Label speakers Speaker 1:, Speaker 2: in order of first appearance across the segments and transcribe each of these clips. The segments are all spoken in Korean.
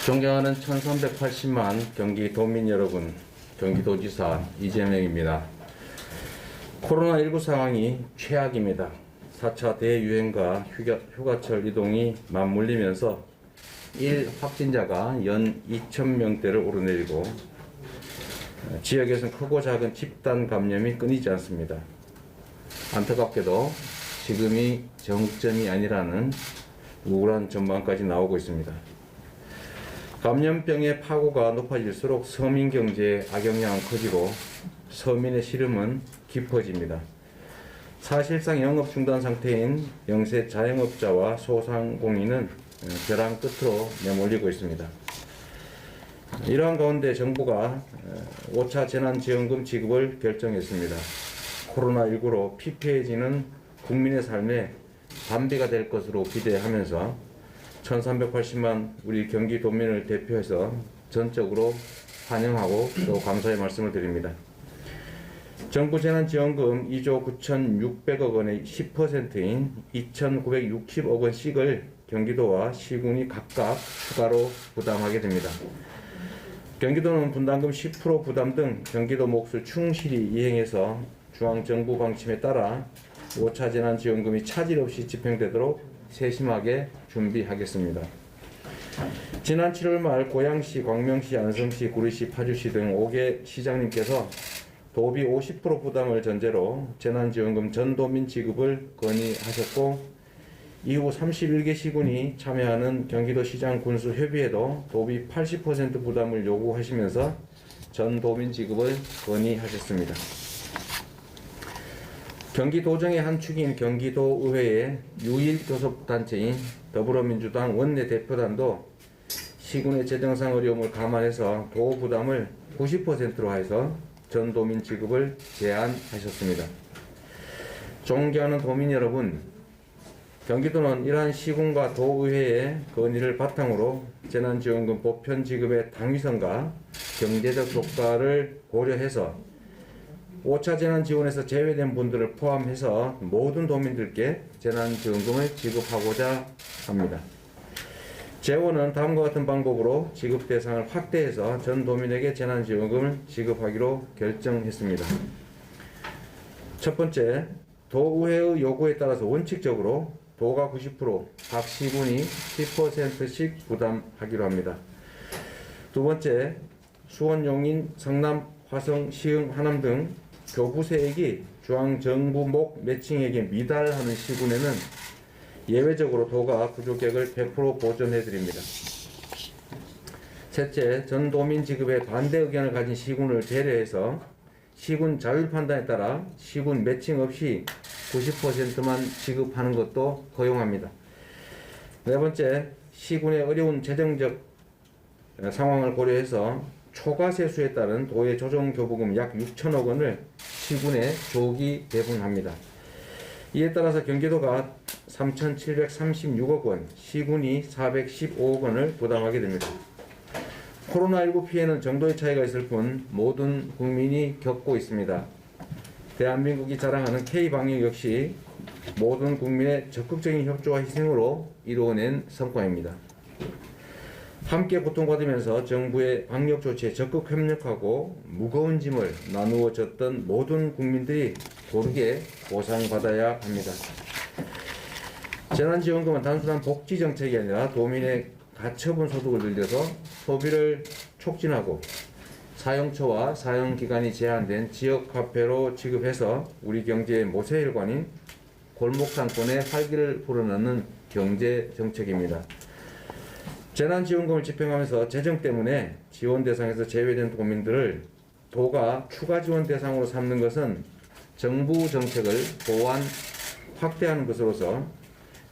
Speaker 1: 존경하는 1380만 경기도민 여러분, 경기도지사 이재명입니다. 코로나19 상황이 최악입니다. 4차 대유행과 휴가철 이동이 맞물리면서 1 확진자가 연 2,000명대를 오르내리고 지역에서는 크고 작은 집단 감염이 끊이지 않습니다. 안타깝게도 지금이 정점이 아니라는 우울한 전망까지 나오고 있습니다. 감염병의 파고가 높아질수록 서민 경제에 악영향은 커지고 서민의 시름은 깊어집니다. 사실상 영업 중단 상태인 영세 자영업자와 소상공인은 벼랑 끝으로 내몰리고 있습니다. 이러한 가운데 정부가 5차 재난지원금 지급을 결정했습니다. 코로나19로 피폐해지는 국민의 삶에 단비가 될 것으로 기대하면서 1380만 우리 경기도민을 대표해서 전적으로 환영하고 또 감사의 말씀을 드립니다. 정부 재난지원금 2조 9,600억 원의 10%인 2,960억 원씩을 경기도와 시군이 각각 추가로 부담하게 됩니다. 경기도는 분담금 10% 부담 등 경기도 몫을 충실히 이행해서 중앙정부 방침에 따라 5차 재난지원금이 차질 없이 집행되도록 세심하게 준비하겠습니다. 지난 7월 말 고양시, 광명시, 안성시, 구리시, 파주시 등 5개 시장님께서 도비 50% 부담을 전제로 재난지원금 전도민 지급을 건의하셨고 이후 31개 시군이 참여하는 경기도시장 군수협의회도 도비 80% 부담을 요구하시면서 전도민 지급을 건의하셨습니다. 경기도정의 한 축인 경기도의회의 유일 교섭단체인 더불어민주당 원내대표단도 시군의 재정상 어려움을 감안해서 도 부담을 90%로 해서 전도민 지급을 제안하셨습니다. 존경하는 도민 여러분, 경기도는 이러한 시군과 도의회의 건의를 바탕으로 재난지원금 보편 지급의 당위성과 경제적 효과를 고려해서 5차 재난지원에서 제외된 분들을 포함해서 모든 도민들께 재난지원금을 지급하고자 합니다. 재원은 다음과 같은 방법으로 지급 대상을 확대해서 전 도민에게 재난지원금을 지급하기로 결정했습니다. 첫 번째, 도의회의 요구에 따라서 원칙적으로 도가 90%, 각 시군이 10%씩 부담하기로 합니다. 두 번째, 수원, 용인, 성남, 화성, 시흥, 하남 등 교부세액이 중앙정부 목 매칭액에 미달하는 시군에는 예외적으로 도가 부족액을 100% 보전해드립니다. 셋째, 전도민 지급에 반대 의견을 가진 시군을 배려해서 시군 자율판단에 따라 시군 매칭 없이 90%만 지급하는 것도 허용합니다. 네 번째, 시군의 어려운 재정적 상황을 고려해서 초과세수에 따른 도의 조정교부금 약 6천억 원을 시군에 조기 배분합니다. 이에 따라서 경기도가 3,736억 원, 시군이 415억 원을 부담하게 됩니다. 코로나19 피해는 정도의 차이가 있을 뿐 모든 국민이 겪고 있습니다. 대한민국이 자랑하는 K방역 역시 모든 국민의 적극적인 협조와 희생으로 이루어낸 성과입니다. 함께 고통받으면서 정부의 방역 조치에 적극 협력하고 무거운 짐을 나누어 졌던 모든 국민들이 고르게 보상받아야 합니다. 재난지원금은 단순한 복지정책이 아니라 도민의 가처분 소득을 늘려서 소비를 촉진하고 사용처와 사용기간이 제한된 지역화폐로 지급해서 우리 경제의 모세혈관인 골목상권의 활기를 불어넣는 경제정책입니다. 재난지원금을 집행하면서 재정 때문에 지원 대상에서 제외된 도민들을 도가 추가 지원 대상으로 삼는 것은 정부 정책을 보완, 확대하는 것으로서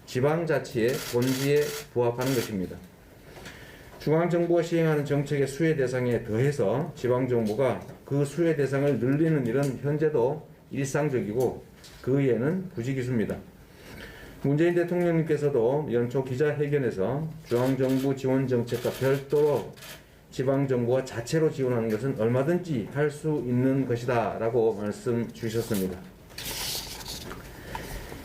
Speaker 1: 지방자치의 본질에 부합하는 것입니다. 중앙정부가 시행하는 정책의 수혜 대상에 더해서 지방정부가 그 수혜 대상을 늘리는 일은 현재도 일상적이고 그 이해는 부지기수입니다. 문재인 대통령님께서도 연초 기자회견에서 중앙정부 지원 정책과 별도로 지방정부가 자체로 지원하는 것은 얼마든지 할 수 있는 것이다 라고 말씀 주셨습니다.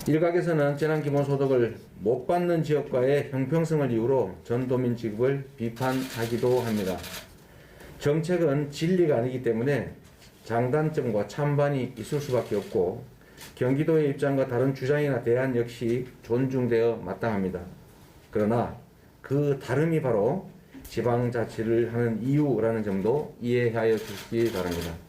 Speaker 1: 일각에서는 재난기본소득을 못 받는 지역과의 형평성을 이유로 전도민 지급을 비판하기도 합니다. 정책은 진리가 아니기 때문에 장단점과 찬반이 있을 수밖에 없고 경기도의 입장과 다른 주장이나 대안 역시 존중되어 마땅합니다. 그러나 그 다름이 바로 지방자치를 하는 이유라는 점도 이해하여 주시기 바랍니다.